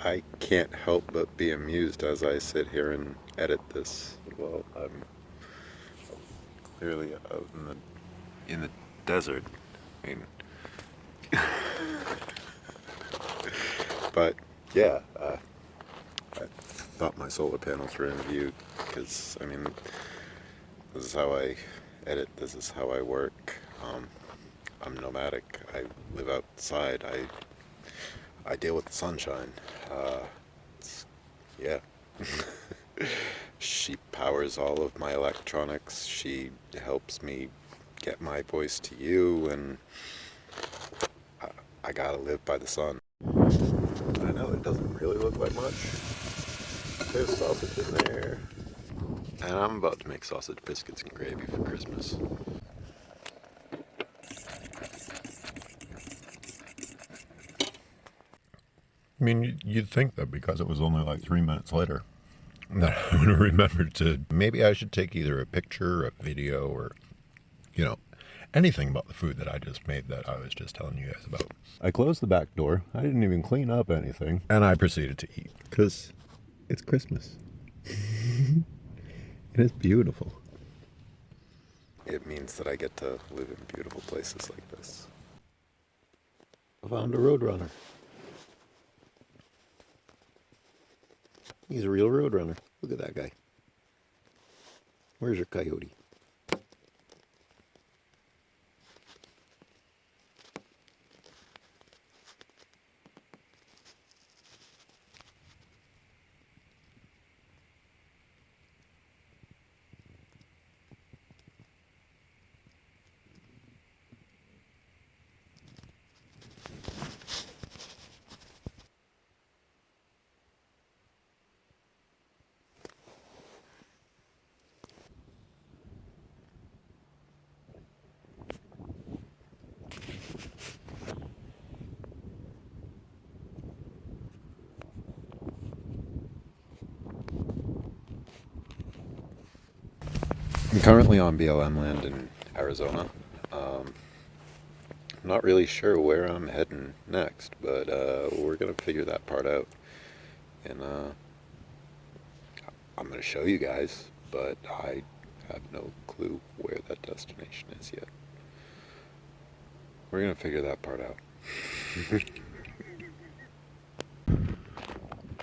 I can't help but be amused as I sit here and edit this. Well, I'm clearly out in the desert. I mean, but yeah, I thought my solar panels were in view because, I mean, this is how I edit, this is how I work. I'm nomadic, I live outside, I deal with the sunshine. Yeah. She powers all of my electronics, she helps me get my voice to you, and I gotta live by the sun. I know it doesn't really look like much. There's sausage in there. And I'm about to make sausage biscuits and gravy for Christmas. I mean, you'd think that because it was only like 3 minutes later that I would have remembered to, maybe I should take either a picture, a video, or, you know, anything about the food that I just made that I was just telling you guys about. I closed the back door. I didn't even clean up anything. And I proceeded to eat. Because it's Christmas. And it's beautiful. It means that I get to live in beautiful places like this. I found a roadrunner. He's a real roadrunner. Look at that guy. Where's your coyote? I'm currently on BLM land in Arizona. I'm not really sure where I'm heading next, but we're going to figure that part out. And I'm going to show you guys, but I have no clue where that destination is yet. We're going to figure that part out.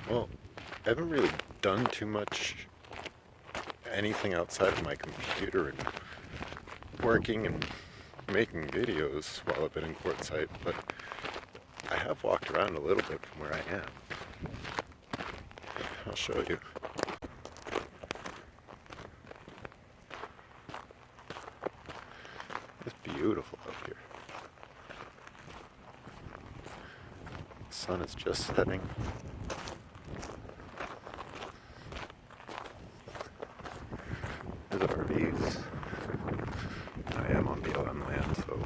Well, I haven't really done too much anything outside of my computer and working and making videos while I've been in Quartzite, but I have walked around a little bit from where I am. I'll show you. It's beautiful out here. The sun is just setting. There's RVs. I am on BLM land, so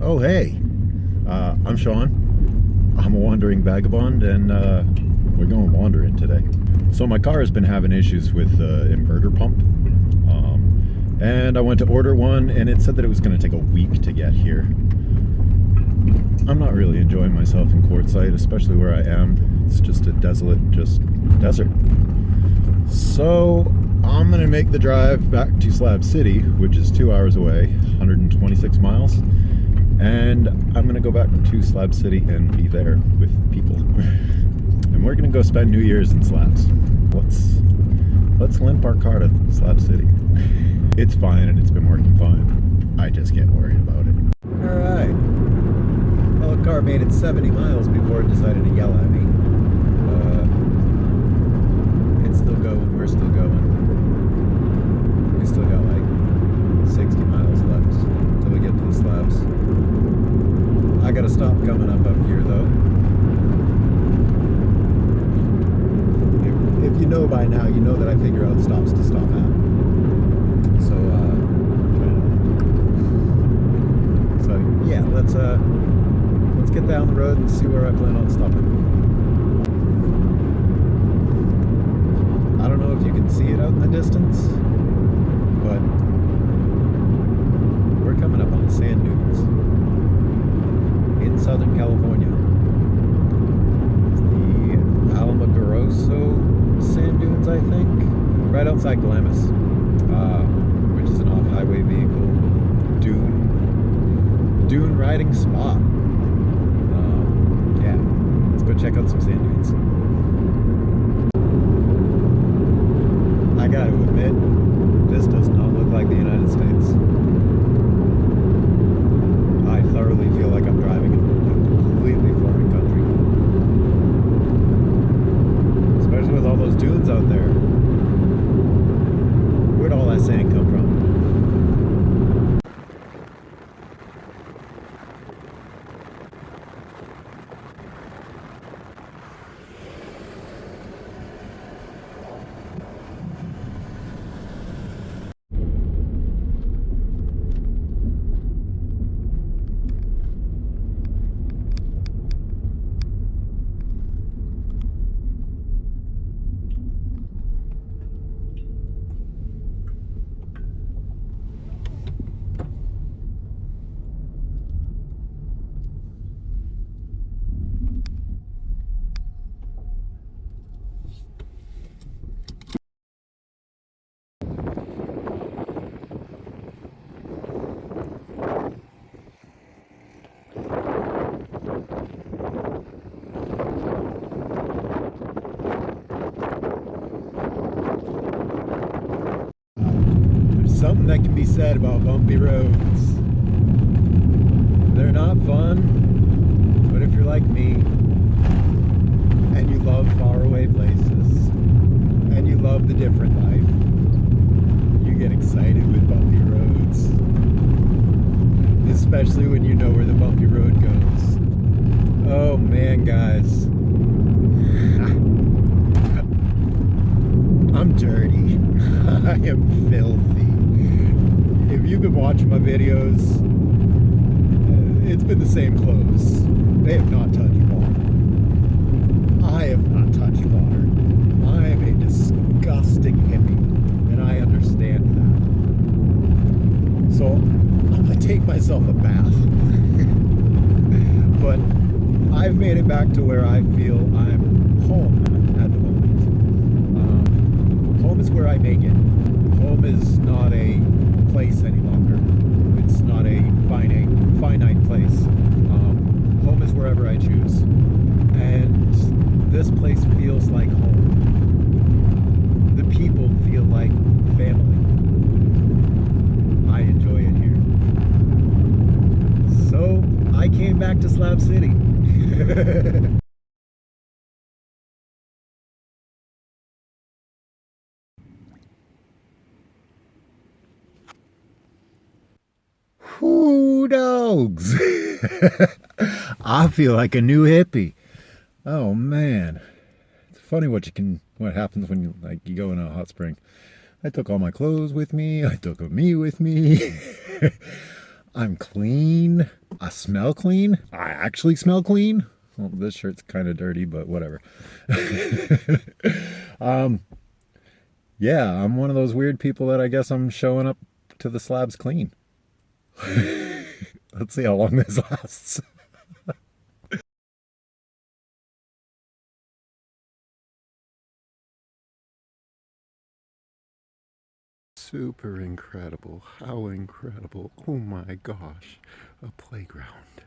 Oh, hey. I'm Sean. I'm a wandering vagabond, and we're going wandering today. So my car has been having issues with the inverter pump. And I went to order one, and it said that it was going to take a week to get here. I'm not really enjoying myself in Quartzite, especially where I am. It's just a desolate, desert. So I'm going to make the drive back to Slab City, which is 2 hours away, 126 miles. And I'm going to go back to Slab City and be there with people. And we're going to go spend New Year's in Slabs. Let's limp our car to Slab City. It's fine and it's been working fine. I just get worried about it. Alright. Well, the car made it 70 miles before it decided to yell at me. It's still going. We're still going. We still got like 60 miles left till we get to the Slabs. I gotta stop coming up here though. know by now, you know that I figure out stops to stop at. So, yeah, let's get down the road and see where I plan on stopping. I don't know if you can see it out in the distance, but we're coming up on sand dunes in Southern California. It's the Alamogorroso sand dunes, I think, right outside Glamis, which is an off-highway vehicle dune riding spot. Yeah, let's go check out some sand dunes. I gotta admit, this does not look like the United States. I thoroughly feel like I'm driving in a completely foreign country. Especially with all those dunes out there. Where'd all that sand come from? Something that can be said about bumpy roads. They're not fun, but if you're like me and you love faraway places and you love the different life, you get excited with bumpy roads. Especially when you know where the bumpy road goes. Oh man, guys. I'm dirty. I am filthy. If you've been watching my videos, it's been the same clothes. They have not touched water. I have not touched water. I am a disgusting hippie, and I understand that. So I'm gonna take myself a bath. But I've made it back to where I feel I'm home at the moment. Home is where I make it. Home is not a place any longer. It's not a finite place. Home is wherever I choose. And this place feels like home. The people feel like family. I enjoy it here. So I came back to Slab City. Whoo dogs! I feel like a new hippie. Oh man, it's funny what happens when you go in a hot spring. I took all my clothes with me. I took me with me. I'm clean. I smell clean. I actually smell clean. Well, this shirt's kind of dirty, but whatever. Yeah, I'm one of those weird people that I guess I'm showing up to the slabs clean. Let's see how long this lasts. Super incredible. How incredible. Oh my gosh. A playground.